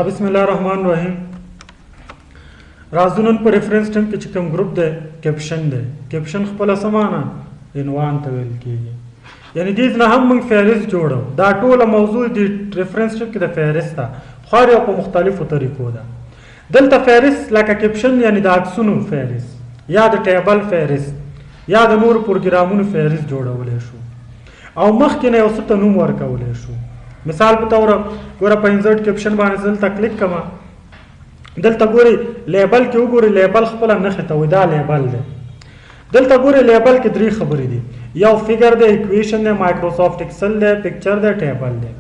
بسم الله الرحمن الرحیم. راځو نن په ریفرنس ټیم کې چې کوم ګروپ دی کیپشن دی. کیپشن خپله څه معنی عنوان ته ویل کېږي، یعنی دې نه هم موږ فهرست جوړو. دا ټوله موضوع د ریفرنس ټیم کې د فهرست ده، خو هر یو په مختلفو طریقو ده. دلته فهرست لکه کیپشن یعنی د عکسونو فهرست یا د ټیبل فهرست یا د نورو پروګرامونو فهرست جوړولی شو او مخکې نه یو څه ته نوم ورکولی شو. مثال په توګه ګوره په انسرټ کیپشن باندې دلته کلیک کومه، دلته ګورئ لیبل کې وګورئ، لیبل خپله نښې ته وایي دا لیبل دی. دلته ګورئ لیبل کې درې خبرې دي، یو فیګر دی، ایکویشن دی، مایکروسافټ ایکسل دی، پکچر دی، ټیبل دی.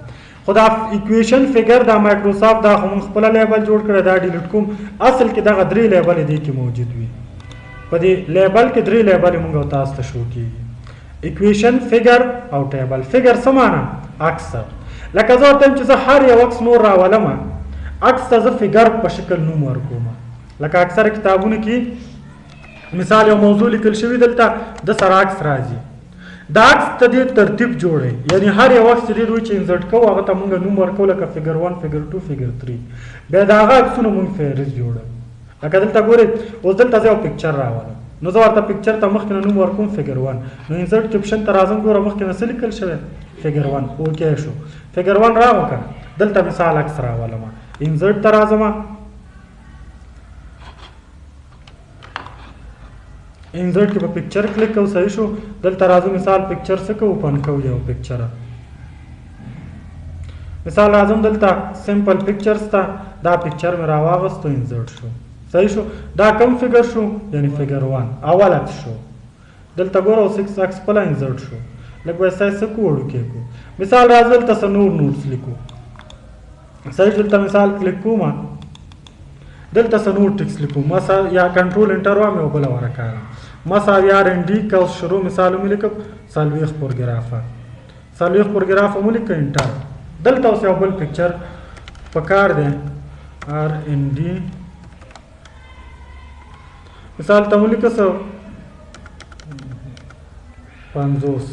خو دا ایکویشن فیګر دا مایکروسافټ دا خو موږ خپله لیبل جوړ کړی، دا ډیلیټ کوم. اصل کې دغه درې لیبلې دې کې موجود وي. په دې لیبل کې درې لیبلې موږ او تاسو ته شو کېږي: ایکویشن، فیګر او ټیبل. فیګر څه معنی؟ عکس. لکه زه ورته یم چې زه هر یو عکس نور راولم، عکس ته زه فیګر په شکل نوم ورکوم. لکه اکثره کتابونو کې مثال یو موضوع لیکل شوي، دلته د سره عکس راځي. دا عکس ته دې ترتیب جوړی، یعنی هر یو عکس چې دې دوی چې انسرټ کوو هغه ته موږ نوم ورکوو، لکه فیګر 1، فیګر 2، فیګر 3. بیا د هغه عکسونو موږ فهرست جوړوو. لکه دلته ګورئ اوس دلته زه یو پکچر راولم، نو زه ورته پکچر ته مخکې نه نوم ورکوم فیګر 1. نو انسرټ کیپشن ته راځم، ګوره مخکې نه څه لیکل شوی؟ فیګر 1. اوکې شو، فیګر 1 راغو که دلته مثال عکس راولم، انسرټ ته راځم، انسرټ کې په پکچر کلیک کوو، صحیح شو. دلته راځو مثال پکچر څه کوو؟ اوپن کوو یو پکچر. مثال راځم دلته سمپل پکچرز ته، دا پکچر مې راواغستو، انسرټ شو، صحیح شو. دا کم فیګر شو؟ یعنی فیګر 1 اول عکس شو. دلته ګوره اوس عکس خپله انسرټ شو. لږ ویسه یې څه کو وړوکی کو. مثال راځو دلته څه نور نوټس لیکو، صحیح. دلته مثال کلیک کوم، دلته څه نور ټکس لیکو، مسا یا کنټرول انټر وایم یو بله ورکاږم، مساوي آر ان ډي که اوس شروع مثال مې لیکم 40 پروګرافه، 40 پروګرافه مو لیکه انټر. دلته اوس یو بل پکچر پکار دی، آر ان ډي مثال ته مو لیکه 50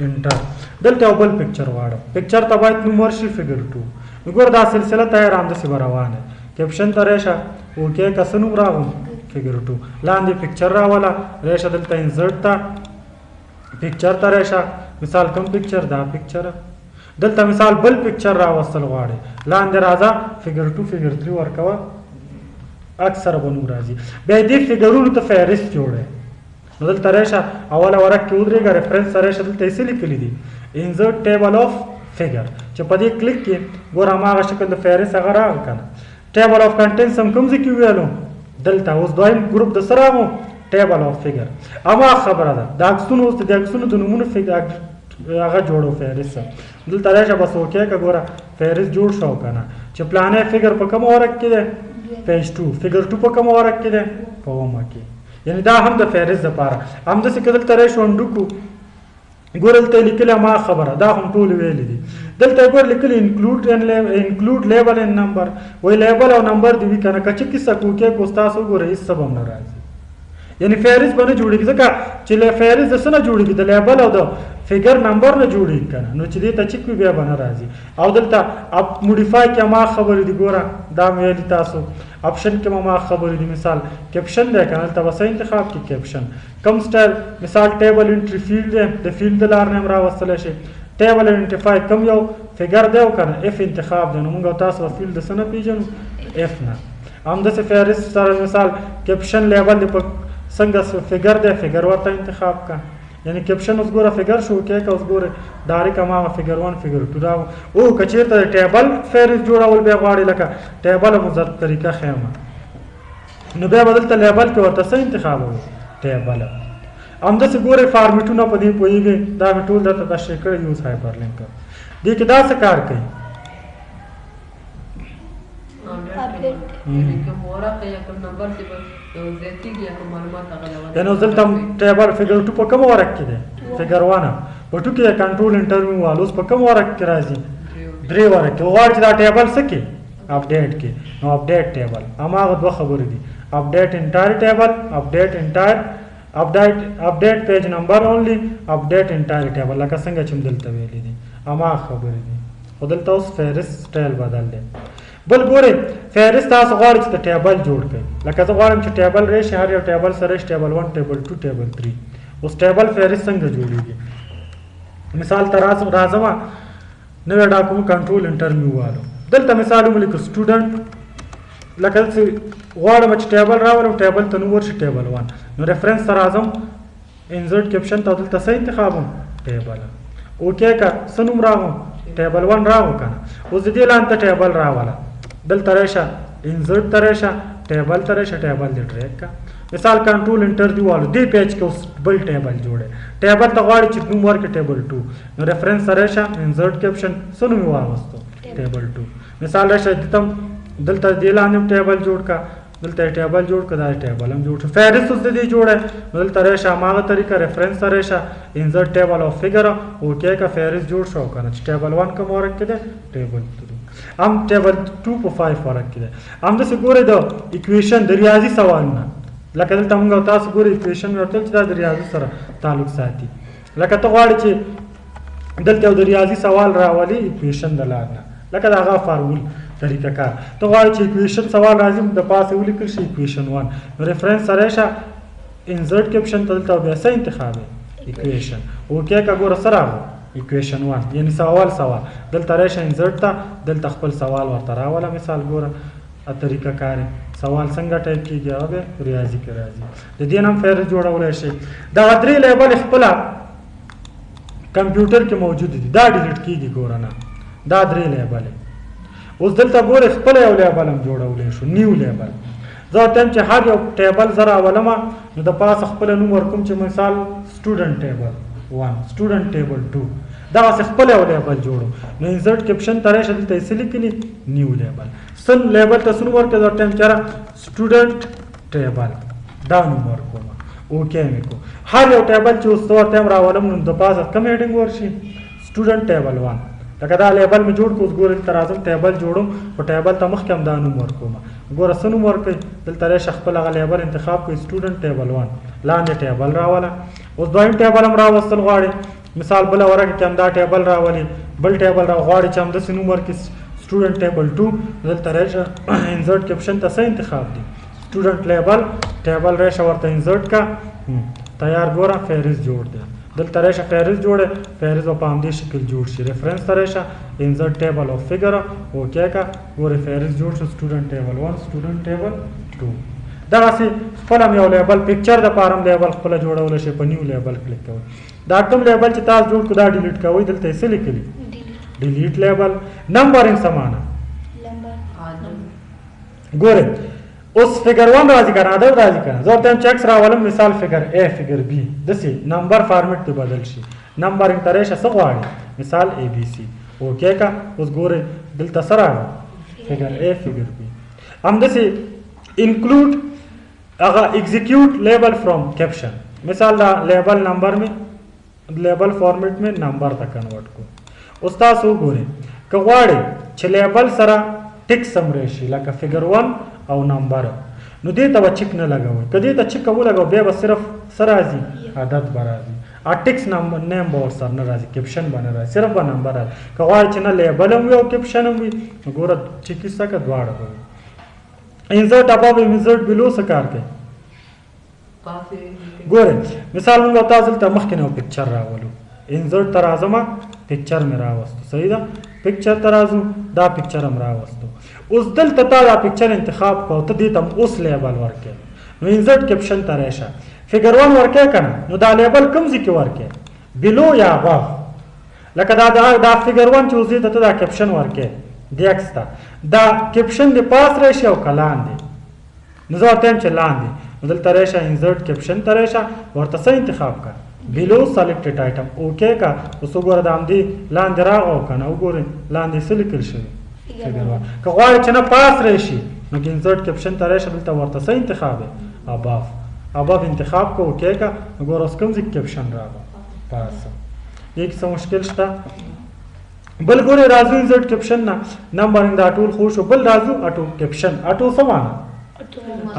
انټر. دلته یو بل پکچر واړم، پکچر ته باید نوم ورشي فیګر 2. نو ګوره دا سلسله تیار همداسې به روانه. کیپشن ته ریشه، اوکې که څه نوم راغم؟ فیګر 2. لاندې پکچر راوله، ریشه دلته انسرټ ته، پکچر ته ریشه، مثال کوم پکچر؟ دا پکچر. دلته مثال بل پکچر راوستل غواړې، لاندې راځه فیګر 2، فیګر 3 ورکوه، اکثره به نوم راځي. بیا دې فیګرونو ته فهرست جوړی. نو دلته ریشه اوله ورق کې ودرېږه، ریفرنس ته ریشه، دلته یې څه لیکلي دي؟ انسرټ ټیبل آف فیګر. چې په دې کلیک کې ګوره هماغه شکل د فهرست هغه راغی که نه. ټیبل آف کنټینټس هم کوم ځای کې وویلو؟ دلته. اوس دویم ګروپ د څه راغو؟ ټیبل آف فیګر. هماغه خبره ده، د عکسونو اوس د عکسونو د نومونو هغه جوړو فهرست. دلته راشه بس اوکې که ګوره فهرست جوړ شو که نه. چې پلانې فیګر په کومه ورق کې دی؟ پیج 2. فیګر 2 په کومه ورق کې دی؟ په اومه کې. یعنی دا هم د فهرست دپاره. همداسې که دلته راشو انډو کو، ګوره دلته یې لیکلې هماغه خبره، دا هم ټولې ویلې دي. دلته یې ګوره لیکلي انکلوډ لیبل ان نمبر، وایي لیبل او نمبر دې وي که نه. که چې کیسه کوکې کو ستاسو وګوره هېڅ څه به هم نه راځي، یعنی فهرست به نه جوړېږي، ځکه چې فهرست د څه نه جوړېږي؟ د لیبل او د فیګر نمبر نه جوړېږي که نه. نو چې دې ته چک وي بیا به نه راځي. او دلته موډیفای کې هماغه خبرې دي، ګوره دا مې ویلي تاسو. آپشن کې هماغه خبرې دي، مثال کیپشن دی که نه، دلته به څه انتخاب کړي؟ کیپشن. کم سټایل مثال ټیبل انټري فیلډ دی، د فیلډ د لارې هم راوستلی شي. ټیبل آیډنټیفای کم یو فیګر دی او که نه اف انتخاب دی. نو موږ او تاسو به فیلډ د څه نه پېژنو؟ اف نه. همداسې فهرست سره مثال کیپشن لیبل دی، په څنګه فیګر دی، فیګر ورته انتخاب که. یعنی کیپشن اوس ګوره فیګر شو، اوکې که اوس ګوره ډایرکټ هماغه فیګر 1، فیګر 2 راو. او که چېرته د ټیبل فهرست جوړول بیا غواړې، لکه ټیبل مو زر طریقه ښیم، نو بیا به دلته لیبل کې ورته څه انتخابوو؟ ټیبل. همداسې ګورئ فارمیټونه په دې پوهېږئ، دا مې ټول درته تشریح کړی. یوز هایپر لینک دې کې دا څه کار کوي؟ یعنې اوس دلته ټیبل فیګر 2 په کومه ورق کې دی؟ فیګر 1. په 2 کې کنټرول انټر مې ووهلو، اوس په کوم ورق کې راځي؟ 3 ورق کې. غواړي چې دا ټیبل څه کې؟ اپډیټ کې. نو اپډیټ ټیبل هماغه دوه خبرې دي، اپډیټ انټایر ټیبل، اپډیټ انټایر update page number only، update entire table. لکه څنګه چې دلته ویلي دي هماغه خبرې دي، خو دلته اوس فهرست سټایل بدل دی. بل ګورئ فهرست تاسو غواړئ چې د ټیبل جوړ کړئ لکه زه غواړم چې ټیبل راشي هر یو ټیبل سره راشي ټیبل 1 ټیبل 2 ټیبل 3 اوس ټیبل فهرست څنګه جوړیږي مثال ته راځم نوی ډاکومنټ کنټرول انټرمیو والو دلته مثال ولیکو سټوډنټ لکه چې غواړم چې ټیبل راولم ټیبل ته نو ورشي ټیبل 1 نو ریفرنس ته راځم انسرټ کیپشن ته دلته څه انتخابم ټیبل اوکې کا څه نوم راغم ټیبل 1 راو کنه اوس دې لاندې ټیبل راواله دلته راشه انسرټ ته راشه ټیبل ته راشه ټیبل دې ټریک کا مثال کنټرول انټر دی والو دې پیج کې اوس بل ټیبل جوړه ټیبل ته غواړي چې نوم ورکړي ټیبل 2 نو ریفرنس سره راشه انسرټ کیپشن څه نوم واغستو ټیبل 2 مثال راشه دلته دې لاندې ټیبل جوړ کا دلته ټیبل جوړ کړه ټیبل هم جوړ فهرست اوس دې جوړه دلته راشه ماغه طریقه ریفرنس سره راشه انسرټ ټیبل او فیګر اوکې کا فهرست جوړ شو کنه چې ټیبل 1 کوم ورکړي ده ټیبل 3 هم ټیبل 2 په 5 فرق کړي هم د ګوره د اکویشن د ریاضي سوالونه لکه دلته موږ تاسو ګورئ اکویشن ورته چې دا د ریاضي سره تعلق ساتي لکه ته غواړې چې دلته د ریاضي سوال راولي اکویشن د لارنه لکه دا هغه فارمول طریقه کار ته غواړې چې اکویشن سوال راځي د پاسه ولیکل شي اکویشن 1 ریفرنس سره شه انسرټ کیپشن ته دلته بیا څه انتخاب اکویشن اوکې کا ګوره سره اکویشن 1 یعنی سوال دلته راشه انسرټ ته دلته خپل سوال ورته راوله مثال ګوره طریقه کار سوال څنګه ټایپ کیږي او به ریاضي کې راځي د دې نام فهرست جوړولای شي دا درې لیبل خپل کمپیوټر کې موجود دي دا ډیلیټ کیږي ګورنه دا درې لیبل اوس دلته ګوره خپل یو لیبل هم جوړولای شو نیو لیبل زه تم چې هر یو ټیبل زره اولما نو د پاس خپل نوم ورکوم چې مثال سټوډنټ ټیبل 1 سټوډنټ ټیبل 2 دا خپل یو لیبل جوړو نو انسرټ کیپشن ترې شل ته اصلي کلی نیو لیبل سن لیبل ته سن ورکړه د ټیم چر سټوډنټ ټیبل دا نوم ورکوم اوکې مې کو هر یو ټیبل چې اوس تو ټیم راولم نو د پاسه کم هډینګ ورشي سټوډنټ ټیبل 1 لکه دا لیبل مې جوړ کو اوس ګورئ تر راځم ټیبل جوړم او ټیبل ته مخکې هم دا نوم ورکوم ګوره څه نوم ورکړئ دلته راشه خپل هغه لیبل انتخاب کړئ سټوډنټ ټیبل 1 لاندې ټیبل راوله اوس دویم ټیبل هم راوستل غواړي مثال بل ورکه کې هم دا ټیبل راولي بل ټیبل را غواړي چې هم د نوم ورکړي سټوډنټ ټیبل 2 دلته راشه انسرټ کیپشن ته څه انتخاب دي سټوډنټ لیبل ټیبل راشه ورته انسرټ کا تیار ګوره فهرست جوړ دی دلته راشه فهرست جوړه فهرست په همدې شکل جوړ شي ریفرنس ته راشه انسرټ ټیبل او فیګر اوکې کا ګوره فهرست جوړ شو سټوډنټ ټیبل 1 سټوډنټ ټیبل 2 دا سي خپل یو لیبل پکچر د پارم لیبل خپل جوړول شي په نیو لیبل کلیک کوئ دا کوم لیبل چې تاسو جوړ کړو دا ډیلیټ کوئ دلته څه لیکلي ډیلیټ لیبل نمبرینګ سمانه ګوره اوس فیګر 1 راځي کنه دا راځي کنه زه ته چیک سره ولم مثال فیګر A فیګر B دسي نمبر فارمیټ ته بدل شي نمبرینګ ترېشه څه غواړي مثال ABC اوکې کا اوس ګوره دلته سره فیګر A فیګر B هم دسي انکلود هغه ایگزیکیوٹ لیبل فرام کیپشن مثال دا لیبل نمبر میں لیبل فارمیٹ میں نمبر تا کنورٹ کو استاد سو ګوري کغواړي چې لیبل سره ټیک سم راشي لکه فیګر 1 او نمبر نو دې ته چک نه لګوي کدی ته چک وو لګو به صرف سره راځي عدد برازي ټیکس نمبر نیم بور سره نه راځي کیپشن باندې راځي صرف به نمبر راځي کغواړي چې نه لیبل هم او کیپشن هم وي ګوره چې کیسه کا دواړه وي انسرټ اباو انسرټ بلو څه کار کوي ګوره مثال موږ تاسو ته مخکې نو پکچر راولو انسرټ تر اعظم پکچر مې راوستو صحیح ده پکچر تر اعظم دا پکچر هم راوستو اوس دلته تا دا پکچر انتخاب کو ته دې تم اوس لیبل ورکې نو انسرټ کیپشن ته راشه فیګر 1 ورکې کنه نو دا لیبل کوم ځای کې ورکې بلو یا اباو لکه دا فیګر 1 چې اوس دې ته دا کیپشن ورکې دیکس تا دا کیپشن د پاس راشي او کلان دي نو زه ته چې لاندې دلته راشه انسرټ کیپشن ته راشه ورته څه انتخاب کا below selected item اوکې کا اوس وګوره د امدی لاندې راغو کنه وګوره لاندې څه لیکل شوی فیګر 1 که غواړئ چې نه پاس راشي نو انسرټ کیپشن ته راشه دلته ورته څه انتخاب اباف انتخاب کو اوکې کا وګوره اوس کوم ځای کیپشن راغو پاس یک څه مشکل شته بل ګوره راځو انسرټ کیپشن نه نمبرینګ دا ټول خو شو بل راځو اټو کیپشن اټو سمانه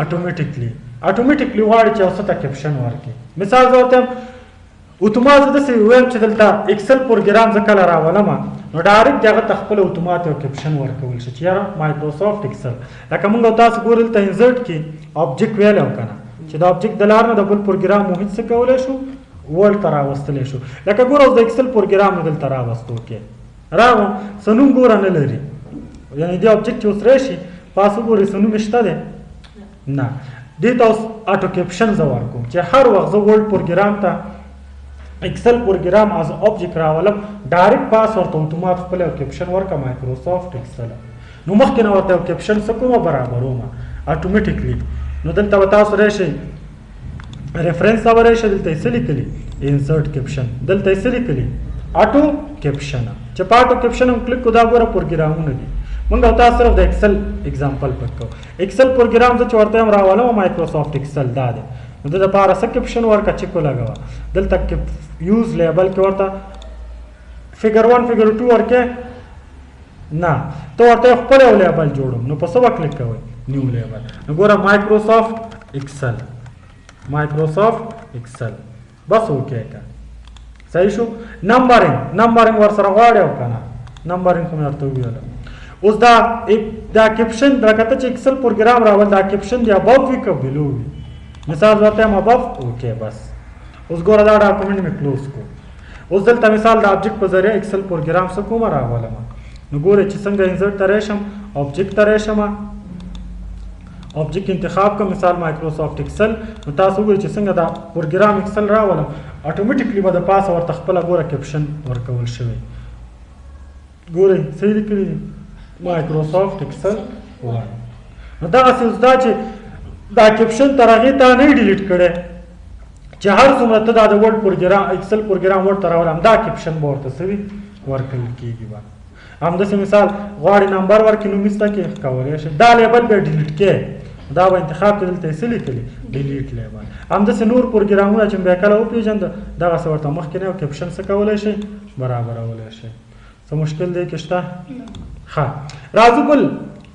اټومیټیکلی غواړي چې اوسه ته کیپشن ورکړي مثال زه ته اتومات داسې ویم چې دلته اکسل پروګرام زه کله راولم نو ډایرکټ هغه ته خپل اتومات یو کیپشن ورکول شي چې یاره مایکروسافټ اکسل لکه موږ تاسو ګورئ دلته انزرټ کې آبجیکټ ویلی و که نه چې د آبجیکټ د لارې نه د بل پروګرام مو هېڅ څه کولی شو ورډ ته راوستلی شو لکه ګوره اوس د اکسل پروګرام مې دلته راوستو کې راغلم څه نوم ګوره نه لري یعنې دې آبجیکټ چې اوس راشي پاس وګورئ څه نوم یې شته دی نه دې ته اوس آټو کیپشن زه ورکوم چې هر وخت زه ورډ پروګرام ته اکسل پروګرام از آبجیکټ راولم ډایرکټ پاس ورته اتومات خپل یو کیپشن ورکړه مایکروسافټ اکسل نو مخکې نه ورته یو کیپشن څه کومه برابرومه اټومیټیکلی نو دلته به تاسو راشئ ریفرنس ته به راشئ دلته یې څه لیکلي انسرټ کیپشن دلته یې څه لیکلي آټو کیپشن چې په آټو کیپشن هم کلیک کړو دا ګوره پروګرامونه دي موږ او تاسو صرف د اکسل اگزامپل پک کوو اکسل پروګرام زه چې ورته هم راولم مایکروسافټ اکسل دا دی نو د دپاره څه کیپشن ورکړه چیک ولګوه دلته یوز لیبل کې ورته فګر 1 فګر 2 ورکې نه ته ورته خپل یو لیبل جوړوم نو په څه به کلیک کوئ نیو لیبل نو ګوره مایکروسافټ اکسل بس وکې که صحیح شو نمبرینګ ورسره غواړي او که نه نمبرینګ خو مې ورته وویله اوس دا کیپشن لکه ته چې اکسل پروګرام راول دا کیپشن دی اباو وي که بلو وي مثال ورته هم اباو اوکې بس اوس ګوره دا ډاکومنټ مې کلوز کو اوس دلته مثال د آبجیکټ په ذریعه اکسل پروګرام څه کومه راولم نو ګوره چې څنګه انزرټ ته راشم آبجیکټ ته راشم آبجیکټ انتخاب کوم مثال مایکروسافټ اکسل نو تاسو وګورئ چې څنګه دا پروګرام اکسل راولم اټومیټیکلی به د پاسه ورته خپله ګوره کیپشن ورکول شوی ګورئ صحیح لیکلي دي مایکروسافټ اکسل 1 نو دغسې اوس دا چې دا کیپشن تر هغې تا نه ډیلیټ کړی چې هر څومره ته دا د ورډ پروګرام اکسل پروګرام ورته راوړه همدا کیپشن به ورته څه وي ورکول کېږي به همداسې مثال غواړي نمبر ورکړي نو مسته کې کولی شي دا لیبل به ډیلیټ کې دا به انتخاب کې دلته یې څه لیکلي ډیلیټ لیبل همداسې نور پروګرامونه چې بیا کله وپېژنده دغسې ورته مخکې نه یو کیپشن څه کولی شي برابرولی شي څه مشکل دی کې شته ښه راځو بل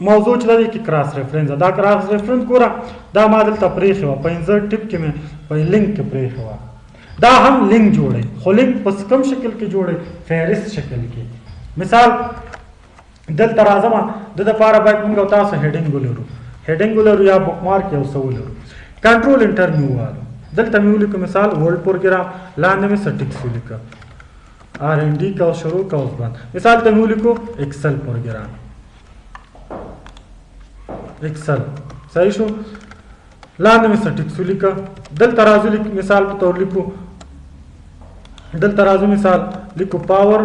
موضوع چې دی کې کراس ریفرنس دا کراس ریفرنس ګوره دا ما دلته پرېښې وه په انزرټ ټیپ کې مې په لینک کې پرېښې وه دا هم لینک جوړوي خو لینک په کوم شکل کې جوړوي فهرست شکل کې مثال دلته راځم د دپاره باید موږ او تاسو هیډینګ ولرو یا بک مارک یو څه ولرو کنټرول انټر مې ووالو دلته مې ولیکو مثال ورډ پروګرام لاندې مې سټکس ولیکه R&D کا شروع کا اوس بند مثال ته مې ولیکو اکسل پروګرام اکسل صحیح شو لاندې مې سټکس ولیکه دلته راځو مثال په تور لیکو دلته راځو مثال لیکو پاور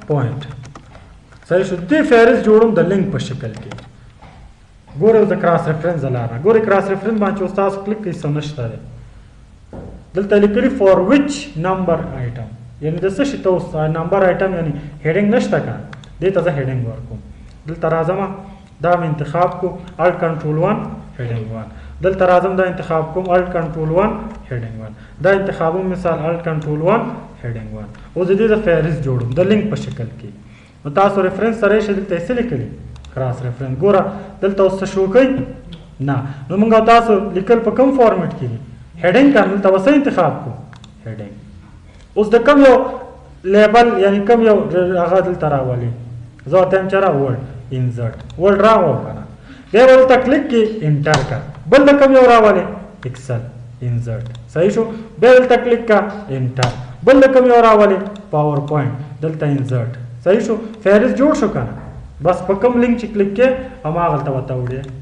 پوینټ صحیح شو دې فهرست جوړوم د لینک په شکل کې ګوره د کراس ریفرنس لاره ګوره کراس ریفرنس باندې چې تاسو کلیک کوئ څه نشته دی دلته لیکلي فور وچ نمبر آیټم یعنی د څه شي ته اوس نمبر آیټم یعنی هیډینګ نشته که دې ته زه هیډینګ ورکوم دلته راځم دا مې انتخاب کو الټ کنټرول 1 هیډینګ 1 دلته راځم دا انتخاب کوم الټ کنټرول 1 هیډینګ 1 دا انتخابوم مثال الټ کنټرول 1 هیډینګ 1 اوس د دې د فهرست جوړوم د لینک په شکل کې نو تاسو ریفرنس سره یې دلته یې څه لیکلي کراس ریفرنس ګوره دلته اوس څه شو کوي نه نو موږ تاسو لیکل په کوم فارمیټ کې دي هیډینګ کا دلته وسه انتخاب کو هیډینګ اوس د کوم یو لیبل یعنی کوم یو هغه دلته راولي زه ورته یم چې را ورډ انزرټ ورډ راغو که نه بیا به دلته کلیک کې انټر کا بل د کوم یو راولي اکسل انزرټ صحیح شو بیا دلته کلیک کا انټر بل د کوم یو راولي پاور پوینټ دلته انزرټ صحیح شو فهرست جوړ شو که نه بس په کوم لینک چې کلیک کې هماغلته ورته وړې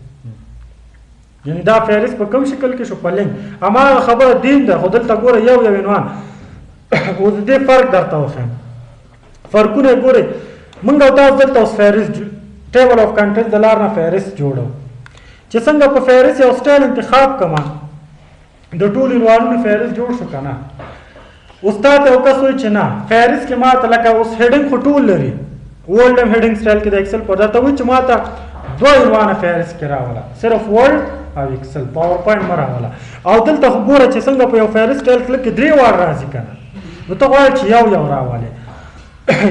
یعنی دا فهرست په کوم شکل کې شو په لینک هماغه خبره دین ده خو دلته ګوره یو عنوان اوس د دې فرق درته وښیم فرقونه یې ګورئ موږ او تاسو دلته اوس فهرست ټیبل آف کنټنټ د لار نه فهرست جوړو چې څنګه په فهرست یو سټایل انتخاب کړم د ټولو عنوانونو فهرست جوړ شو که نه اوس تا ته یو کس وایي چې نه فهرست کې ما ته لکه اوس هیډینګ خو ټول لري ورډ هم هیډینګ سټایل کې د اکسل پر درته وایي چې ما ته دوه عنوانه فهرست کې راوله صرف ورډ او اکسل پاور پوینټ مه راوله او دلته خو ګوره چې څنګه په یو فهرست سټایل کلیک کې درې وار راځي که نه نو ته غواړې چې یو راولې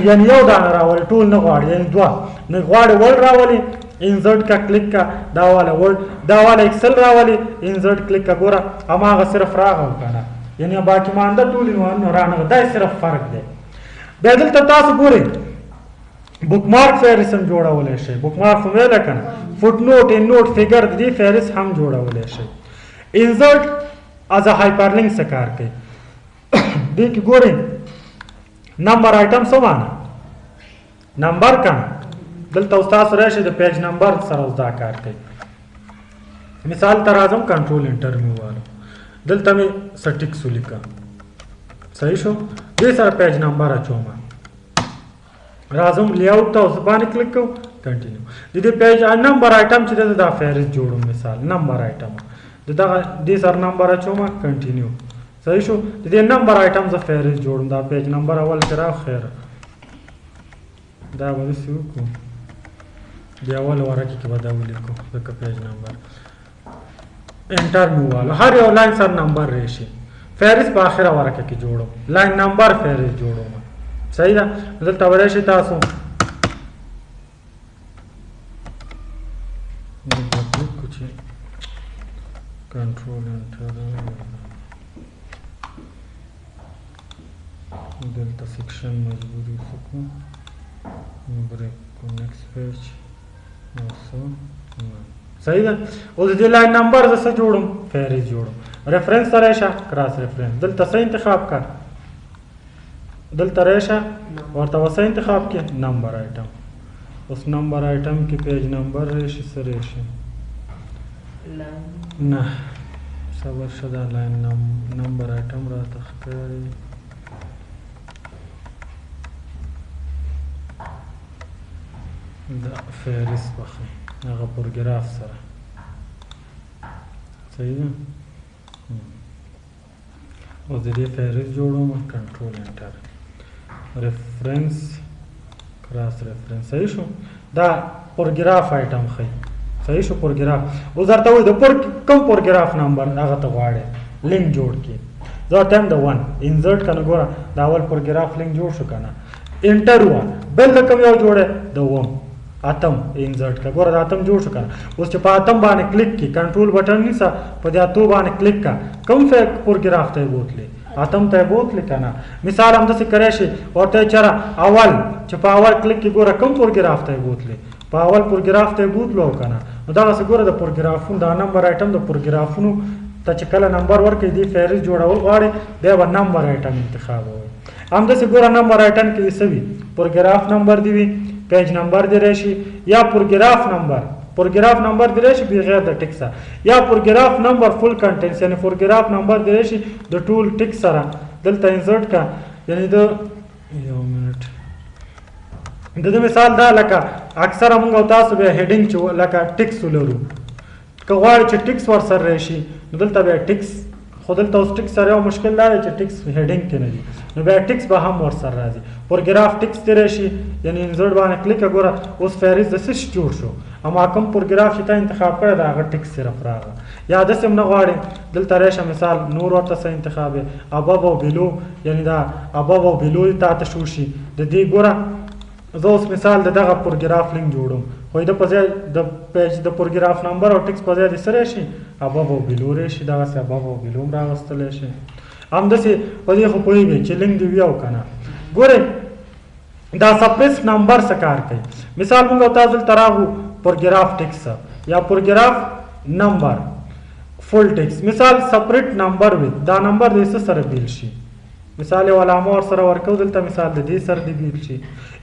یعنی یو دانه راولي ټول نه غواړي یعنی دوه نه غواړي ورډ راولي انزرټ کا کلیک کا دا والا ورډ دا والا ایکسل راولي انزرټ کلیک کا ګوره هماغه صرف راغو کنه یعنی باقي مانده ټول نو رانه دا صرف فرق دی. بیا دلته تاسو ګورئ بک مارک فهرست هم جوړولی شئ بک مارک خو ویله کنه فوټ نوټ ان نوټ فګر د دې فهرست هم جوړولی شئ. انزرټ از هایپر لینک څه کار کوي دې کې ګورئ نمبر آیټم څه معنی نمبر کنه دلته استاد راشي د پیج نمبر سره اوس دا کار کوي. مثال ته راځم کنټرول انټر مې ووالو دلته مې سټیکس ولیکه صحیح شو دې سره پیج نمبر اچوم راځم لیاوټ ته اوس باندې کلیک کوم کنټینیو د دې پیج نمبر آیټم چې دا فهرست جوړوم مثال نمبر آیټم دغه دې سره نمبر اچوم کنټینیو صحیح شو د دې نمبر آیټم ز فهرست جوړوم دا پیج نمبر اول کې راو خیر دا به څه وکړو بیا اول ورکه کې به دا ولیکو د پیج نمبر انټر مې ووالو هر یو لاین سره نمبر راشي فهرست په اخره ورکه کې جوړو لاین نمبر فهرست جوړوم صحیح ده دلته ورشي تاسو کنټرول انټر دلته سیکشن مجبوری وکړو بریک کو نیکسټ پیج صحیح ده اوس د لاین نمبر زه جوړم فهرست جوړم ریفرنس سره شه کراس ریفرنس دلته څه انتخاب کړ دلته راشه ورته وسه انتخاب کې نمبر آیټم اوس نمبر آیټم کې پیج نمبر راشي سره راشي نه صبر شدا لاین نمبر آیټم را تخکاری دا فهرست بخي هغه پروګراف سره صحیح ده اوس د دې فهرست جوړوم کنټرول انټر ریفرنس کراس ریفرنس صحیح شو دا پروګراف آیټم خي صحیح شو پروګراف اوس درته وایي د کوم پروګراف نمبر هغه ته غواړي لینک جوړ کړي زه ته د 1 انزرټ کنه ګوره دا اول پروګراف لینک جوړ شو کنه انټر و بل د کوم یو جوړه د و اتم انزرټ کا ګوره د اتم جوړ شو کنه اوس چې په اتم باندې کلیک کی کنټرول بٹن نیسه په دې اتو باندې کلیک کا کوم پروګراف ته بوتلې اتم ته بوتلې کنه مثال هم داسې کړی شي ورته چېرې اول چې په اول کلیک کې ګوره کوم پروګراف ته بوتلې په اول پروګراف ته بوتلو کنه نو دغسې ګوره د پروګرافونو دا نمبر آیټم د پروګرافونو ته چې کله نمبر ورکړي دې فهرست جوړول غواړي بیا به نمبر آیټم انتخابوي همداسې ګوره نمبر آیټم کې څه وي پروګراف نمبر دی وي پیج نمبر دی راشي یا پروګراف نمبر دی راشي بغیر د ټیک سره یا پروګراف نمبر فل کنټینټس یعنی پروګراف نمبر دی راشي د ټول ټیک سره دلته انسرټ کا یعنی د یو منټ د دې مثال دا لکه اکثر موږ تاسو به هډینګ چې لکه ټیکس ولرو که غواړئ چې ټیکس ورسره راشي نو دلته بیا ټیکس خو دلته اوس ټیکس سره یو مشکل دا دی چې ټیکس هډینګ کې نه دي نو بیا ټیکس به هم ورسره راځي پروګراف ټیکس دی راشي یعنی انزرټ باندې کلیک ګوره اوس فهرست د څه شي جوړ شو اما کوم پروګراف چې تا انتخاب کړی د هغه ټیکس صرف راغله یا داسې هم نه غواړې دلته راشه مثال نور ورته څه انتخاب یې ابو او بلو یعنی دا ابو او بلو تا ته شو شي د دې ګوره زه اوس مثال د دغه پروګراف لینک جوړوم خو د په ځای د پیج د پروګراف نمبر او ټیکس په ځای د څه راشي ابو او بلو راشي دغسې ابو او بلو هم راوستلی شي همداسې په دې خو پوهېږئ چې لینک دې وي او که نه ګورئ دا سپریس نمبر څه کار کوي مثال موږ او تاسو دلته راغلو پروګراف ټیکس یا پروګراف نمبر فل ټیکس مثال سپریټ نمبر وي دا نمبر د څه سره بیل شي مثال یو علامه ورسره ورکوو دلته مثال د دې سره دې بیل شي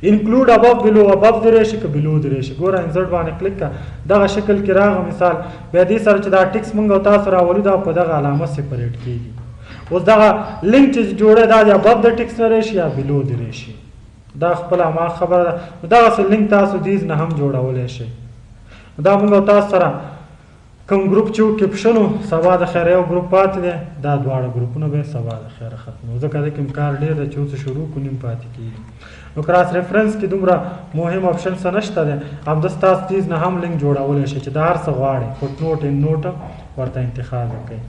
انکلود اباف بلو اباف دی راشي که بلو دی راشي ګوره انزرټ باندې کلیک کا دغه شکل کې راغی مثال بیا دې سره چې دا ټیکس موږ او تاسو راولو دا په دغه علامه سپریټ کېږي اوس دغه لینک چې جوړی دا د اباف د ټیکس نه راشي یا بلو دی راشي دا خپله ما خبره ده دغسې لینک تاسو دیز نه هم جوړولی شئ دا موږ او تاسو سره کوم ګروپ چې و کپشن و سبا د خیره یو ګروپ پاتې دی دا دواړه ګروپونه به سبا د خیره ختمو ځکه د کوم کار ډېر دی چې اوس شروع کړو نیم پاتې کېږي نو کراس ریفرنس کې دومره مهم آپشن څه نشته دی همداسې تاسو تیز نه هم لینک جوړولی شئ چې د هر څه غواړئ فوټ نوټ ان نوټ ورته انتخاب وکړئ